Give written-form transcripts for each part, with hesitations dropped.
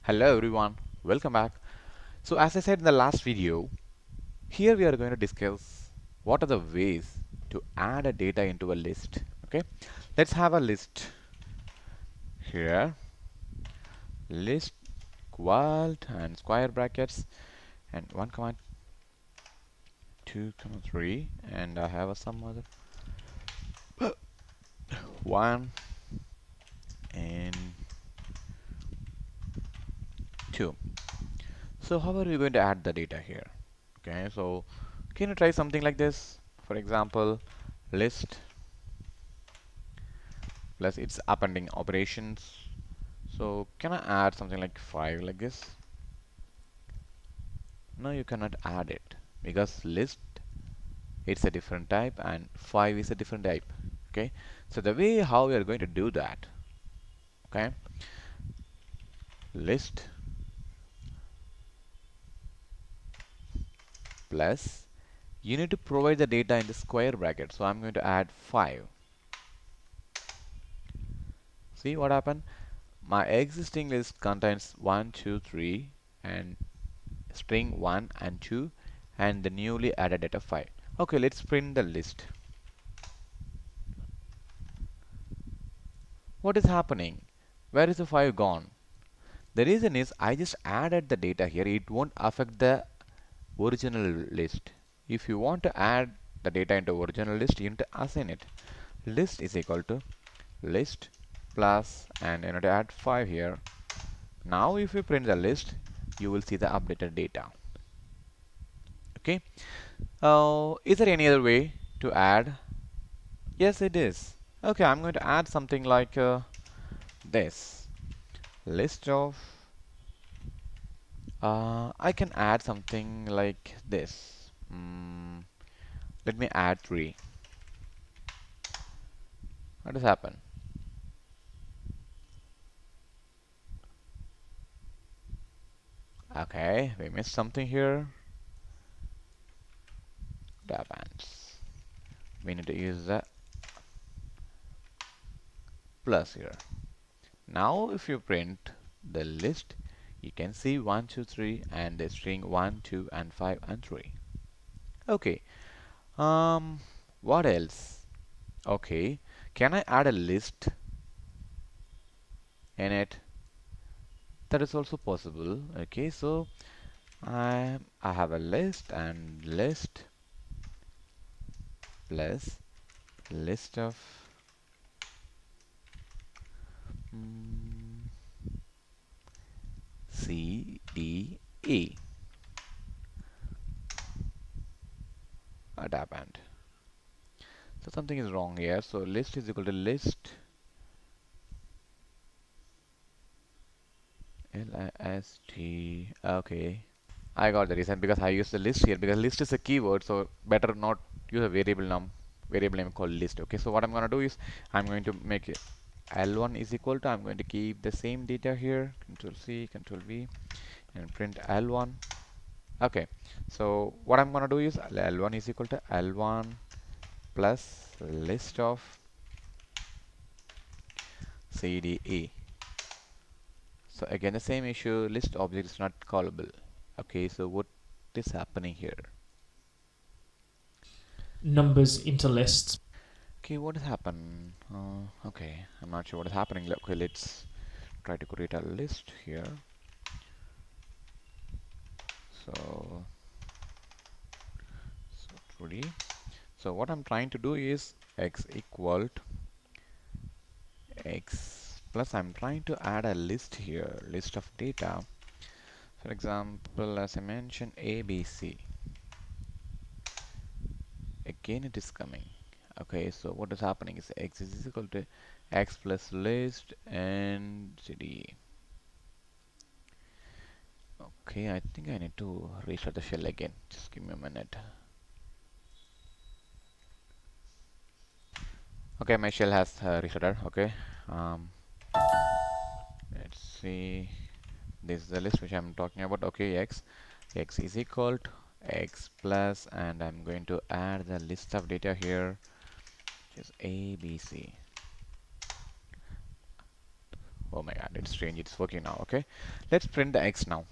Hello everyone, welcome back. So as I said in the last video, here we are going to discuss what are the ways to add a data into a list. Okay, let's have a list here. List qualt and square brackets and 1 comma 2 comma 3 and I have some other 1 and 2. So how are we going to add the data here? Okay, so can you try something like this? For example, list plus its appending operations. So can I add something like 5 like this? No, you cannot add it because list it's a different type and 5 is a different type. Okay, so the way how we are going to do that, okay, list plus you need to provide the data in the square bracket. So I'm going to add 5. See what happened? My existing list contains 1, 2, 3 and string 1 and 2 and the newly added data 5. Okay, let's print the list. What is happening? Where is the 5 gone? The reason is I just added the data here. It won't affect the original list. If you want to add the data into original list, you need to assign it. List is equal to list plus and you need to add 5 here. Now if you print the list, you will see the updated data. Okay. Is there any other way to add? Yes, it is. Okay, I'm going to add something like this list of I can add something like this. Let me add 3. What has happened? Okay, we missed something here. Tab ends. We need to use the plus here. Now if you print the list, you can see 1, 2, 3 and the string 1, 2 and 5 and 3. Okay. What else? Okay. Can I add a list in it? That is also possible. Okay, so I have a list and list plus list of mm, C D E. What happened? So something is wrong here. So list is equal to list list. Okay, I got the reason because I used the list here because list is a keyword, so better not use a variable name called list. Okay, so what I'm gonna do is I'm going to make it L1 is equal to I'm going to keep the same data here, Control C, Control V, and print L1. Okay, so what I'm gonna do is L1 is equal to L1 plus list of CDE. So again the same issue, list object is not callable. Okay, so what is happening here? Numbers into lists. Okay, what has happened? Okay, I'm not sure what is happening. Okay, let's try to create a list here. So, so 3D. So what I'm trying to do is x equal to x plus I'm trying to add a list here, list of data. For example, as I mentioned, ABC. Again, it is coming. Okay, so what is happening is x is equal to x plus list and cd. Okay, I think I need to restart the shell again. Just give me a minute. Okay, my shell has restarted. Okay, let's see. This is the list which I'm talking about. Okay, x is equal to x plus, and I'm going to add the list of data here, which is A, B, C. Oh my God, It's strange, it's working now. Okay, let's print the X now.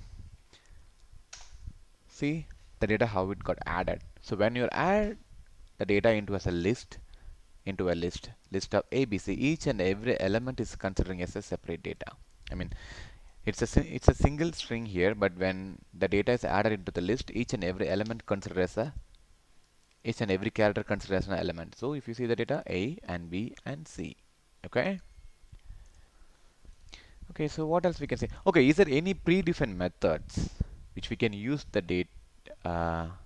See the data how it got added. So when you add the data into as a list, into a list of ABC, each and every element is considering as a separate data. I mean, it's a single string here, but when the data is added into the list, each and every element considered as a each and every character considered as an element. So if you see the data A and B and C, okay. Okay, so what else we can say? Okay, is there any predefined methods which we can use the date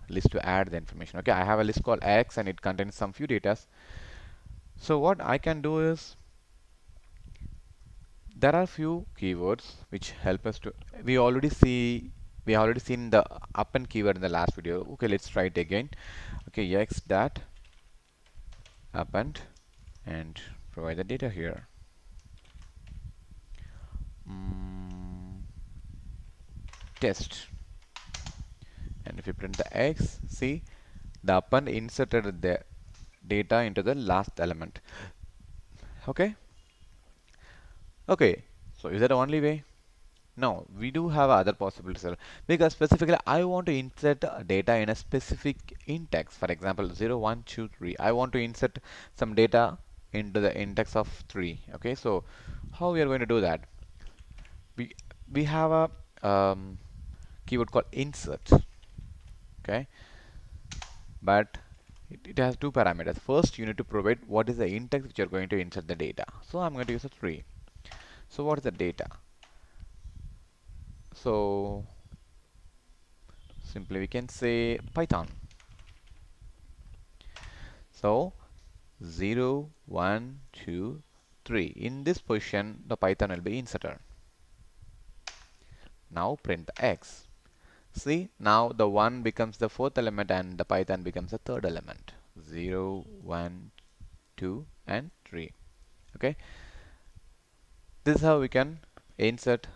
list to add the information? Okay, I have a list called X and it contains some few data. So what I can do is there are few keywords which help us to we already seen the append keyword in the last video. Okay, let's try it again. Okay, X dot append and provide the data here. Test, and if you print the X, see the append inserted the data into the last element. Okay, okay, so is that the only way? No, we do have other possibilities, sir. Because specifically I want to insert data in a specific index. For example, 0, 1, 2, 3. I want to insert some data into the index of 3. Okay, so how we are going to do that? We we have a keyword called insert. Okay, but it has two parameters. First, you need to provide what is the index which you are going to insert the data. So I'm going to use a 3. So what is the data? So simply we can say Python. So 0, 1, 2, 3. In this position, the Python will be inserted. Now print the X. See, now the 1 becomes the fourth element and the Python becomes the third element. 0, 1, 2, and 3. Okay. This is how we can insert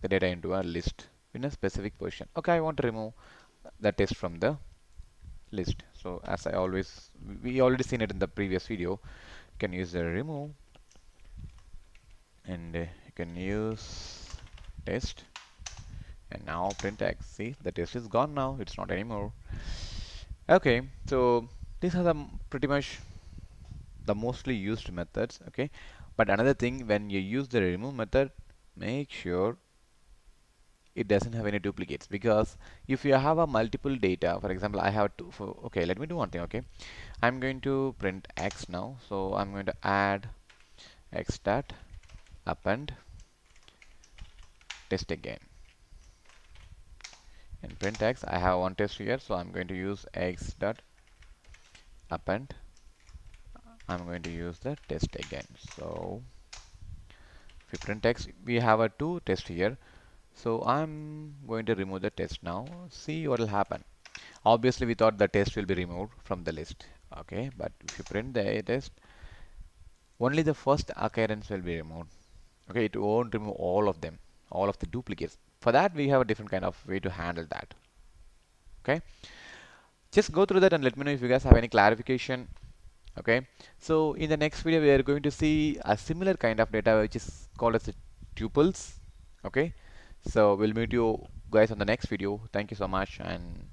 the data into a list in a specific position. Okay, I want to remove the test from the list. So as we already seen it in the previous video, you can use the remove and you can use test and now print X. See, the test is gone now, it's not anymore. Okay, so these are the pretty much the mostly used methods. Okay, but another thing, when you use the remove method, make sure it doesn't have any duplicates, because if you have a multiple data, for example I have two for, okay, let me do one thing. Okay, I'm going to print X now, so I'm going to add X dot append test again and print X. I have one test here, so I'm going to use X dot append. I'm going to use the test again. So if we print X, we have a two test here, so I'm going to remove the test now. See what will happen. Obviously we thought the test will be removed from the list. Okay, but if you print the test, only the first occurrence will be removed. Okay, it won't remove all of them, all of the duplicates. For that we have a different kind of way to handle that. Okay, just go through that and let me know if you guys have any clarification. Okay, so in the next video we are going to see a similar kind of data which is called as tuples. Okay, so we'll meet you guys on the next video. Thank you so much and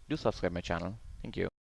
do subscribe my channel. Thank you.